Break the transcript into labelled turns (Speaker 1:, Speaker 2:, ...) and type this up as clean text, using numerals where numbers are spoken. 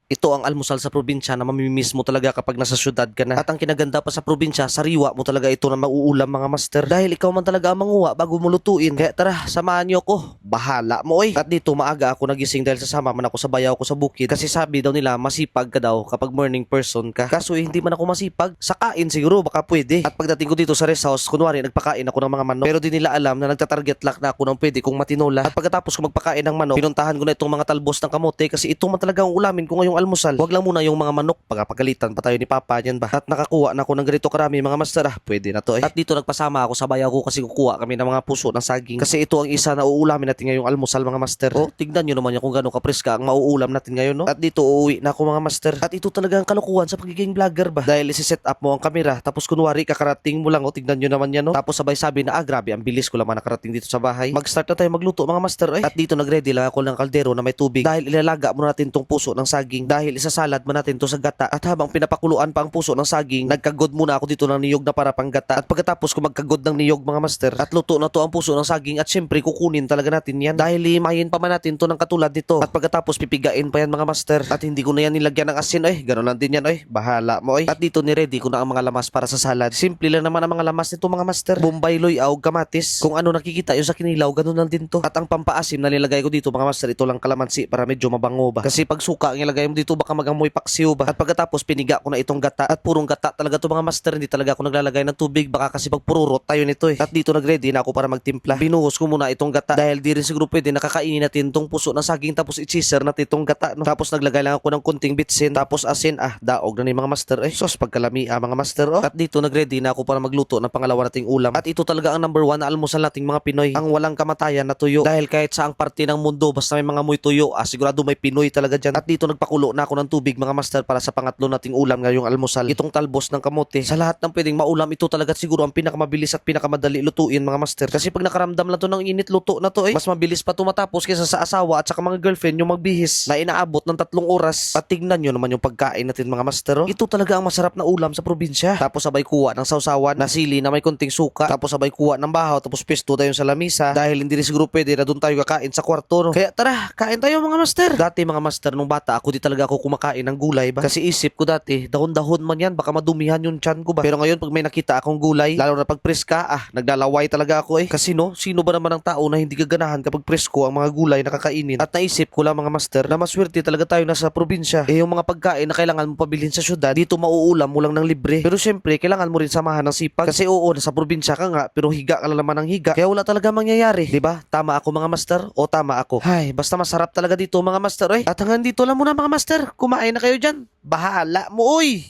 Speaker 1: Ito ang almusal sa probinsya na mamimiss mo talaga kapag nasa syudad ka na. At ang kinaganda pa sa probinsya, sariwa mo talaga ito na mauulam mga master. Dahil ikaw man talaga ang manguha bago mo lutuin. Kaya tara, samahan niyo ako. Bahala mo oy. At dito maaga ako nagising dahil sasama man ako sa bayaw ko sa bukid. Kasi sabi daw nila masipag ka daw kapag morning person ka. Kaso hindi man ako masipag. Sa kain siguro baka pwede. At pagdating ko dito sa rest house, kunwari nagpakain ako ng mga manok. Pero di nila alam na nagtatarget lock na ako ng pwede kong matinola. At pagkatapos ko magpakain ng manok, pinuntahan ko na itong mga talbos ng kamote kasi ito man talaga ang ulamin ko ngayong almusal. Wag lang muna yung mga manok, pagapagalitan pa tayo ni Papa niyan ba. At nakakuha na ako ng ganito karami mga master, pwede na to eh. At dito nagpasama ako sa bayaw ko kasi kukuha kami ng mga puso ng saging. Kasi ito ang isa na uulamin natin ngayong almusal mga master. Oh, tignan nyo naman yung kung gano'ng kapreska ang mauulam natin ngayon no. At dito uuwi na ako mga master. At ito talaga ang kalukuhan sa pagiging vlogger ba. Dahil isi-set up mo ang kamera, tapos kunwari kakarating mo lang oh, tignan nyo naman yan no. Tapos sabay sabi na grabe ang bilis ko lang nakarating dito sa bahay. Mag-start na tayo magluto mga master eh. At dito nagready lang ako ng kaldero na may tubig dahil ilalaga muna natin tong puso ng saging dahil isasalad man natin to sa gata. At habang pinapakuluan pa ang puso ng saging, nagkagod muna ako dito ng niyog na para pang gata. At pagkatapos ko magkagod ng niyog mga master, at luto na to ang puso ng saging at syempre kukunin talaga natin yan dahil limahin pa man natin to ng katulad nito. At pagkatapos pipigain pa yan mga master. At hindi ko na yan nilagyan ng asin eh. Ganun lang din yan eh. Bahala mo eh. At dito ni-ready ko na ang mga lamas para sa salad. Simple lang naman ang mga lamas nito mga master. Bombay, luyaw, kamatis. Kung ano nakikita yung sa kinilaw, ganun lang din to. At ang pampaasim na nilagay ko dito mga master, ito lang kalamansi para medyo mabango ba. Kasi pag suka ang ilagay mo dito baka magamoy paksiw ba. At pagkatapos piniga ko na itong gata. At purong gata talaga to mga master. Hindi talaga ako naglalagay ng tubig baka kasi pag pururot tayo nito eh. At dito nagready na ako para magtimpla. Binuhos ko muna itong gata dahil di rin siguro pwede nakakainin natin tong puso ng saging tapos i-cheeser natin itong gata no. Tapos naglagay lang ako ng kunting bitsin tapos asin daog na ni mga master eh. Sos pagkalami mga master oh. At dito nagready na ako para magluto ng pangalawa nating ulam. At ito talaga ang number 1 na almusal nating mga Pinoy. Ang walang kamatayan na tuyo. Dahil kahit saang parte ng mundo basta may mga muy tuyo sigurado may Pinoy talaga dyan. At dito nagpakulo na ako ng tubig mga master para sa pangatlo nating ulam ngayong almusal. Itong talbos ng kamote. Sa lahat ng pwedeng maulam ito talaga siguro ang pinakamabilis at pinakamadali lutuin mga master. Kasi pag nakaramdam lang to ng init luto na to eh. Mas mabilis pa tumatapos kaysa sa asawa at saka mga girlfriend yung magbihis na inaabot ng 3 oras. At tignan nyo naman yung pagkain natin mga master oh. Ito talaga ang masarap na ulam sa probinsya. Tapos sabay kuha ng sausawan na sili na may konting suka. Tapos sabay kuha ng bahaw tapos pesto tayo sa lamisa dahil hindi rin siguro pwede na doon tayo kakain sa kwarto no. Kaya tara, kain tayo mga master. Dati mga master nung bata ako di talaga ako kumakain ng gulay ba. Kasi isip ko dati dahon-dahon man yan baka madumihan yung tiyan ko ba. Pero ngayon pag may nakita akong gulay lalo na pag preska naglalaway talaga ako eh. Kasi no, sino ba naman ang tao na hindi gaganahan kapag presko ang mga gulay na kakainin. At naisip ko lang mga master na maswerte talaga tayo nasa probinsya. Eh yung mga pagkain na kailangan mo pabilhin sa syudad dito mauulam mo lang ng libre. Pero syempre kailangan mo rin samahan ng sipag. Kasi oo nasa probinsya ka nga pero higa ka lang naman ng higa. Kaya wala talaga mangyayari. Diba? Tama ako mga master o tama ako? Ay basta masarap talaga dito mga master eh. At hanggang dito lang muna mga master. Kumain na kayo dyan. Bahala mo oy.